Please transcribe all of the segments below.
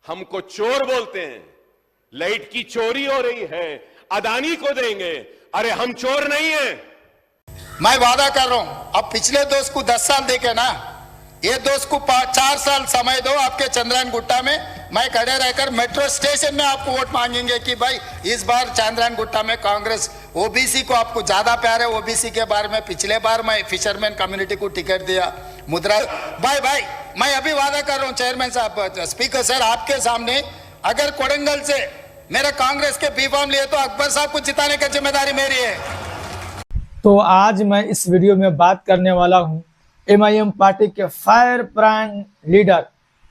हमको चोर बोलते हैं, लाइट की चोरी हो रही है, अदानी को देंगे। अरे हम चोर नहीं हैं। मैं वादा कर रहा हूं, अब पिछले दोस्त को 10 साल देके ना, ये दोस्त को 4 साल समय दो। आपके चंद्रायन गुट्टा में मैं खड़े रहकर मेट्रो स्टेशन में आपको वोट मांगेंगे कि भाई इस बार चंद्रायन गुट्टा में कांग्रेस, ओबीसी को आपको ज्यादा प्यार है। ओबीसी के बारे में पिछले बार मैं फिशरमैन कम्युनिटी को टिकट दिया, मुद्रा। भाई मैं अभी वादा कर रहा हूं चेयरमैन साहब, स्पीकर सर, आपके सामने, अगर कोडंगल से मेरा कांग्रेस के बी फॉर्म लिए तो अकबर साहब को जिताने की जिम्मेदारी मेरी है। तो आज मैं इस वीडियो में बात करने वाला हूं एमआईएम पार्टी के fire brand leader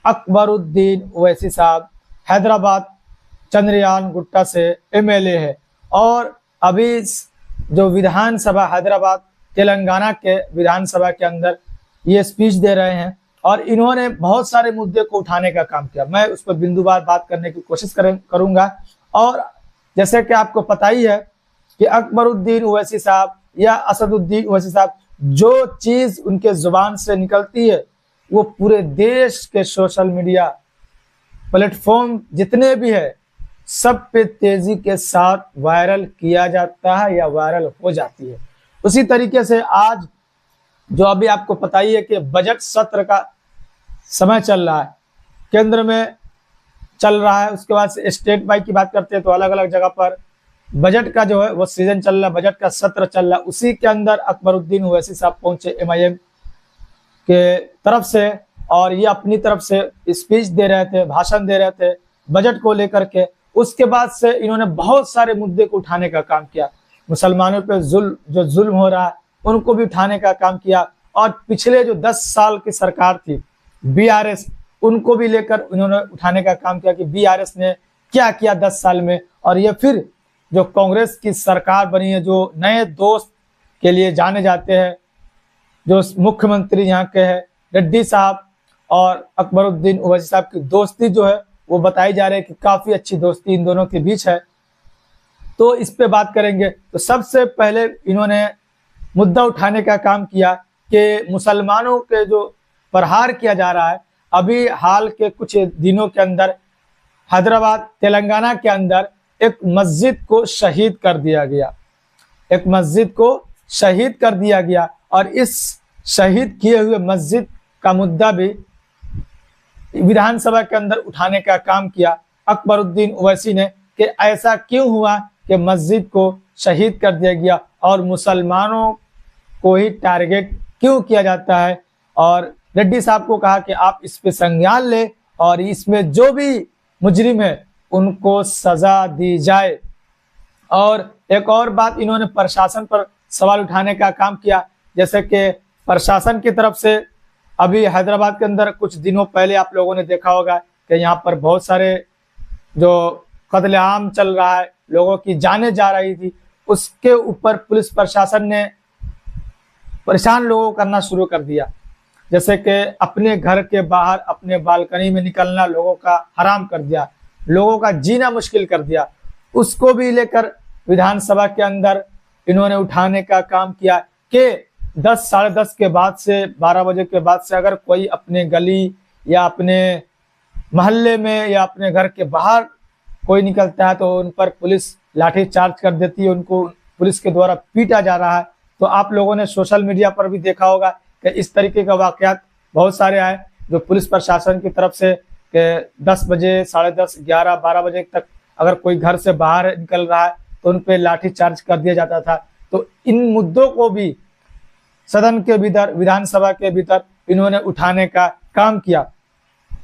Akbaruddin Owaisi साहब, हैदराबाद चंद्रयान गुट्टा से एमएलए है और अभी जो विधानसभा हैदराबाद तेलंगाना के विधानसभा के अंदर ये स्पीच दे रहे हैं और इन्होंने बहुत सारे मुद्दे को उठाने का काम किया। मैं उस पर बिंदुवार बात करने की कोशिश करूंगा। और जैसे कि आपको पता ही है कि अकबरुद्दीन ओवैसी साहब या असदुद्दीन ओवैसी साहब, जो चीज उनके जुबान से निकलती है वो पूरे देश के सोशल मीडिया प्लेटफॉर्म जितने भी है सब पे तेजी के साथ वायरल किया जाता है या वायरल हो जाती है। उसी तरीके से आज जो अभी आपको पता ही है कि बजट सत्र का समय चल रहा है, केंद्र में चल रहा है, उसके बाद से स्टेट वाइज की बात करते हैं तो अलग अलग जगह पर बजट का जो है वो सीजन चल रहा है, बजट का सत्र चल रहा है। उसी के अंदर अकबरुद्दीन ओवैसी साहब पहुंचे एमआईएम के तरफ से और ये अपनी तरफ से स्पीच दे रहे थे, भाषण दे रहे थे बजट को लेकर के। उसके बाद से इन्होंने बहुत सारे मुद्दे को उठाने का काम किया, मुसलमानों पे जो जुल्म हो रहा है उनको भी उठाने का काम किया और पिछले जो 10 साल की सरकार थी बीआरएस, उनको भी लेकर उन्होंने उठाने का काम किया कि बीआरएस ने क्या किया 10 साल में। और ये फिर जो कांग्रेस की सरकार बनी है, जो नए दोस्त के लिए जाने जाते हैं, जो मुख्यमंत्री यहाँ के हैं रेड्डी साहब और अकबरुद्दीन ओवैसी साहब की दोस्ती जो है वो बताई जा रही है कि काफी अच्छी दोस्ती इन दोनों के बीच है। तो इस पे बात करेंगे। तो सबसे पहले इन्होंने मुद्दा उठाने का काम किया कि मुसलमानों के जो प्रहार किया जा रहा है, अभी हाल के कुछ दिनों के अंदर हैदराबाद तेलंगाना के अंदर एक मस्जिद को शहीद कर दिया गया, एक मस्जिद को शहीद कर दिया गया और इस शहीद किए हुए मस्जिद का मुद्दा भी विधानसभा के अंदर उठाने का काम किया अकबरुद्दीन ओवैसी ने कि ऐसा क्यों हुआ कि मस्जिद को शहीद कर दिया गया और मुसलमानों को ही टारगेट क्यों किया जाता है। और रेड्डी साहब को कहा कि आप इस पे संज्ञान ले और इसमें जो भी मुजरिम है उनको सजा दी जाए। और एक और बात, इन्होंने प्रशासन पर सवाल उठाने का काम किया, जैसे कि प्रशासन की तरफ से अभी हैदराबाद के अंदर कुछ दिनों पहले आप लोगों ने देखा होगा कि यहाँ पर बहुत सारे जो कत्लेआम चल रहा है, लोगों की जानें जा रही थी, उसके ऊपर पुलिस प्रशासन ने परेशान लोगों को करना शुरू कर दिया, जैसे कि अपने घर के बाहर अपने बालकनी में निकलना लोगों का हराम कर दिया, लोगों का जीना मुश्किल कर दिया। उसको भी लेकर विधानसभा के अंदर इन्होंने उठाने का काम किया कि 10 साढ़े 10 के बाद से 12 बजे के बाद से अगर कोई अपने गली या अपने मोहल्ले में या अपने घर के बाहर कोई निकलता है तो उन पर पुलिस लाठी चार्ज कर देती है, उनको पुलिस के द्वारा पीटा जा रहा है। तो आप लोगों ने सोशल मीडिया पर भी देखा होगा कि इस तरीके का वाकयात बहुत सारे आए जो पुलिस प्रशासन की तरफ से कि 10 बजे, साढ़े 10, 11, 12 बजे तक अगर कोई घर से बाहर निकल रहा है तो उन पे लाठी चार्ज कर दिया जाता था। तो इन मुद्दों को भी सदन के भीतर, विधानसभा के भीतर इन्होंने उठाने का काम किया।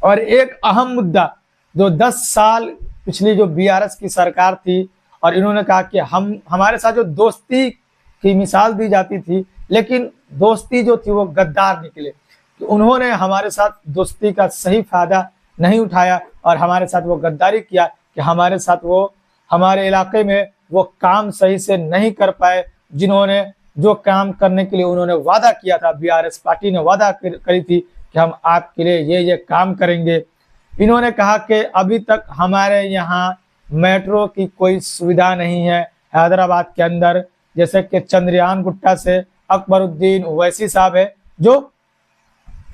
और एक अहम मुद्दा जो 10 साल पिछली जो बीआरएस की सरकार थी और इन्होंने कहा कि हमारे साथ जो दोस्ती की मिसाल दी जाती थी, लेकिन दोस्ती जो थी वो गद्दार निकले, तो उन्होंने हमारे साथ दोस्ती का सही फायदा नहीं उठाया और हमारे साथ वो गद्दारी किया कि हमारे साथ वो हमारे इलाके में वो काम सही से नहीं कर पाए, जिन्होंने जो काम करने के लिए उन्होंने वादा किया था, बीआरएस पार्टी ने वादा करी थी कि हम आपके लिए ये काम करेंगे। इन्होंने कहा कि अभी तक हमारे यहाँ मेट्रो की कोई सुविधा नहीं है हैदराबाद के अंदर, जैसे कि चंद्रयान गुट्टा से अकबरुद्दीन ओवैसी साहब है जो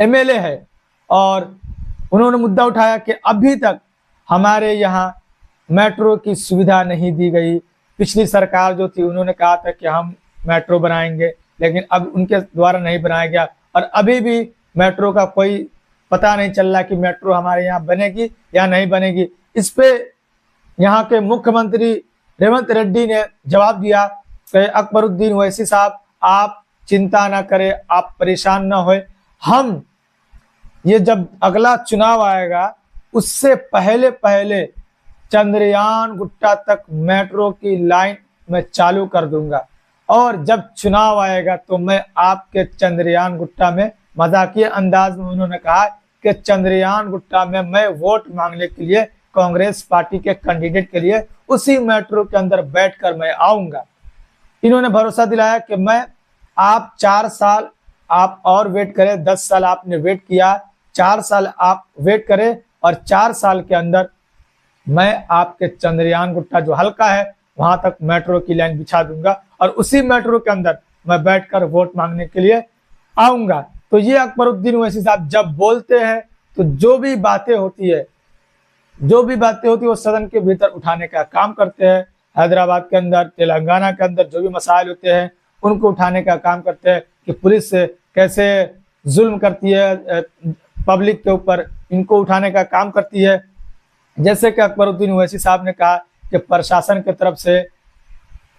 एमएलए है और उन्होंने मुद्दा उठाया कि अभी तक हमारे यहाँ मेट्रो की सुविधा नहीं दी गई। पिछली सरकार जो थी उन्होंने कहा था कि हम मेट्रो बनाएंगे, लेकिन अब उनके द्वारा नहीं बनाया गया और अभी भी मेट्रो का कोई पता नहीं चल रहा कि मेट्रो हमारे यहाँ बनेगी या नहीं बनेगी। इस पे यहाँ के मुख्यमंत्री रेवंत रेड्डी ने जवाब दिया कि अकबरुद्दीन ओवैसी साहब, आप चिंता ना करें, आप परेशान ना होए, हम ये जब अगला चुनाव आएगा उससे पहले पहले चंद्रयान गुट्टा तक मेट्रो की लाइन मैं चालू कर दूंगा और जब चुनाव आएगा तो मैं आपके चंद्रयान गुट्टा में, मजाकिया अंदाज में उन्होंने कहा कि चंद्रयान गुट्टा में मैं वोट मांगने के लिए कांग्रेस पार्टी के कैंडिडेट के लिए उसी मेट्रो के अंदर बैठकर मैं आऊंगा। इन्होंने भरोसा दिलाया कि मैं, आप 4 साल आप और वेट करें, 10 साल आपने वेट किया, 4 साल आप वेट करें और 4 साल के अंदर मैं आपके चंद्रयान गुट्टा जो हल्का है वहां तक मेट्रो की लाइन बिछा दूंगा और उसी मेट्रो के अंदर मैं बैठकर वोट मांगने के लिए आऊंगा। तो ये अकबरुद्दीन ओवैसी साहब जब बोलते हैं तो जो भी बातें होती है वो सदन के भीतर उठाने का काम करते हैं। हैदराबाद के अंदर, तेलंगाना के अंदर जो भी मसाइल होते हैं उनको उठाने का काम करते हैं कि पुलिस कैसे जुल्म करती है पब्लिक के ऊपर, इनको उठाने का काम करती है। जैसे कि अकबरुद्दीन ओवैसी साहब ने कहा कि प्रशासन की तरफ से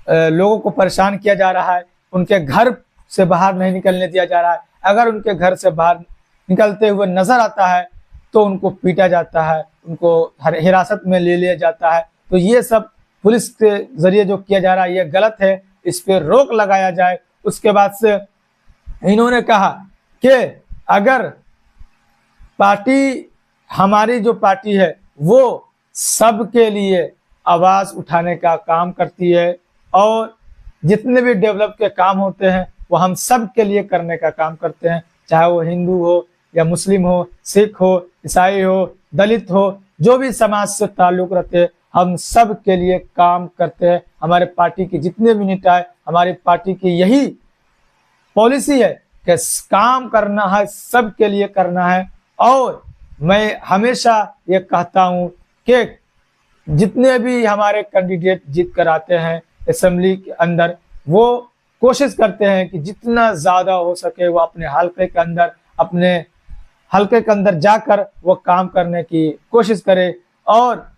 लोगों को परेशान किया जा रहा है, उनके घर से बाहर नहीं निकलने दिया जा रहा है, अगर उनके घर से बाहर निकलते हुए नजर आता है तो उनको पीटा जाता है, उनको हिरासत में ले लिया जाता है। तो ये सब पुलिस के जरिए जो किया जा रहा है ये गलत है, इस पे रोक लगाया जाए। उसके बाद से इन्होंने कहा कि अगर पार्टी, हमारी जो पार्टी है वो सबके लिए आवाज उठाने का काम करती है और जितने भी डेवलप के काम होते हैं वो हम सब के लिए करने का काम करते हैं, चाहे वो हिंदू हो या मुस्लिम हो, सिख हो, ईसाई हो, दलित हो, जो भी समाज से ताल्लुक रखते हैं हम सब के लिए काम करते हैं। हमारे पार्टी की जितने भी नेता है, हमारी पार्टी की यही पॉलिसी है कि काम करना है, सब के लिए करना है। और मैं हमेशा ये कहता हूँ कि जितने भी हमारे कैंडिडेट जीत कर आते हैं असेंबली के अंदर, वो कोशिश करते हैं कि जितना ज़्यादा हो सके वो अपने हल्के के अंदर जाकर वो काम करने की कोशिश करे। और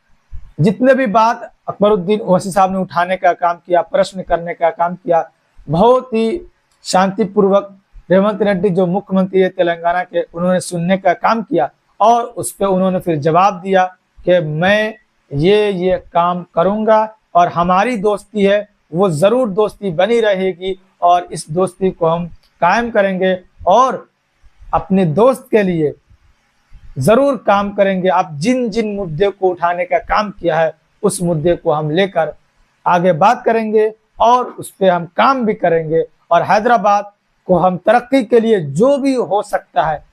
जितने भी बात अकबरुद्दीन ओवैसी साहब ने उठाने का काम किया, प्रश्न करने का काम किया, बहुत ही शांतिपूर्वक रेवंत रेड्डी जो मुख्यमंत्री है तेलंगाना के, उन्होंने सुनने का काम किया और उस पर उन्होंने फिर जवाब दिया कि मैं ये काम करूंगा और हमारी दोस्ती है वो जरूर दोस्ती बनी रहेगी और इस दोस्ती को हम कायम करेंगे और अपने दोस्त के लिए जरूर काम करेंगे। आप जिन जिन मुद्दे को उठाने का काम किया है उस मुद्दे को हम लेकर आगे बात करेंगे और उस पर हम काम भी करेंगे और हैदराबाद को हम तरक्की के लिए जो भी हो सकता है,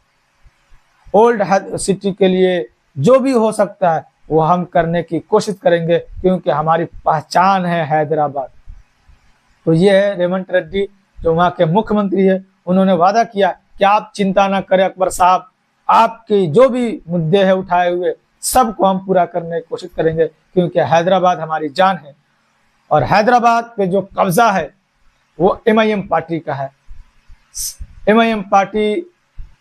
ओल्ड सिटी के लिए जो भी हो सकता है वो हम करने की कोशिश करेंगे, क्योंकि हमारी पहचान है हैदराबाद। तो ये है रेवंत रेड्डी जो वहाँ के मुख्यमंत्री है, उन्होंने वादा किया कि आप चिंता ना करें अकबर साहब, आपके जो भी मुद्दे हैं उठाए हुए सबको हम पूरा करने की कोशिश करेंगे, क्योंकि हैदराबाद हमारी जान है और हैदराबाद पे जो कब्जा है वो MIM पार्टी का है। MIM पार्टी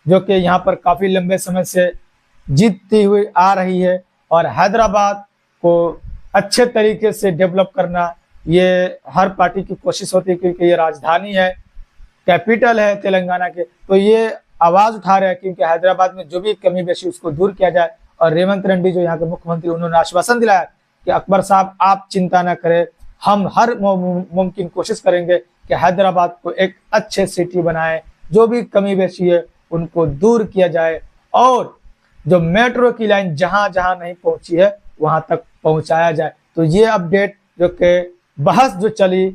जो कि यहाँ पर काफी लंबे समय से जीतती हुई आ रही है और हैदराबाद को अच्छे तरीके से डेवलप करना ये हर पार्टी की कोशिश होती है, क्योंकि ये राजधानी है, कैपिटल है तेलंगाना के। तो ये आवाज उठा रहे हैं क्योंकि हैदराबाद में जो भी कमी बेशी उसको दूर किया जाए। और रेवंत रेड्डी जो यहाँ के मुख्यमंत्री, उन्होंने आश्वासन दिलाया कि अकबर साहब आप चिंता ना करें, हम हर मुमकिन कोशिश करेंगे कि हैदराबाद को एक अच्छे सिटी बनाए, जो भी कमी बेशी है उनको दूर किया जाए और जो मेट्रो की लाइन जहां जहां नहीं पहुंची है वहां तक पहुंचाया जाए। तो ये अपडेट जो कि बहस जो चली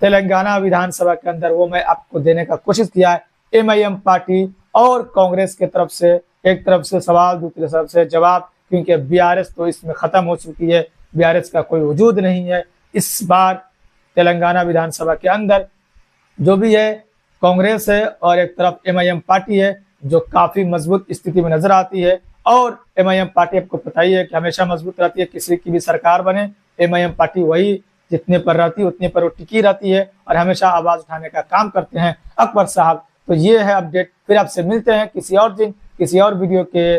तेलंगाना विधानसभा के अंदर वो मैं आपको देने का कोशिश किया है। MIM पार्टी और कांग्रेस के तरफ से एक तरफ से सवाल, दूसरी तरफ से जवाब, क्योंकि BRS तो इसमें खत्म हो चुकी है, BRS का कोई वजूद नहीं है। इस बार तेलंगाना विधानसभा के अंदर जो भी है कांग्रेस है और एक तरफ MIM पार्टी है जो काफी मजबूत स्थिति में नजर आती है और MIM पार्टी आपको पता ही है कि हमेशा मजबूत रहती है, किसी की भी सरकार बने MIM पार्टी वही जितने पर रहती है उतने पर वो टिकी रहती है और हमेशा आवाज उठाने का काम करते हैं अकबर साहब। तो ये है अपडेट, फिर आपसे मिलते हैं किसी और दिन किसी और वीडियो के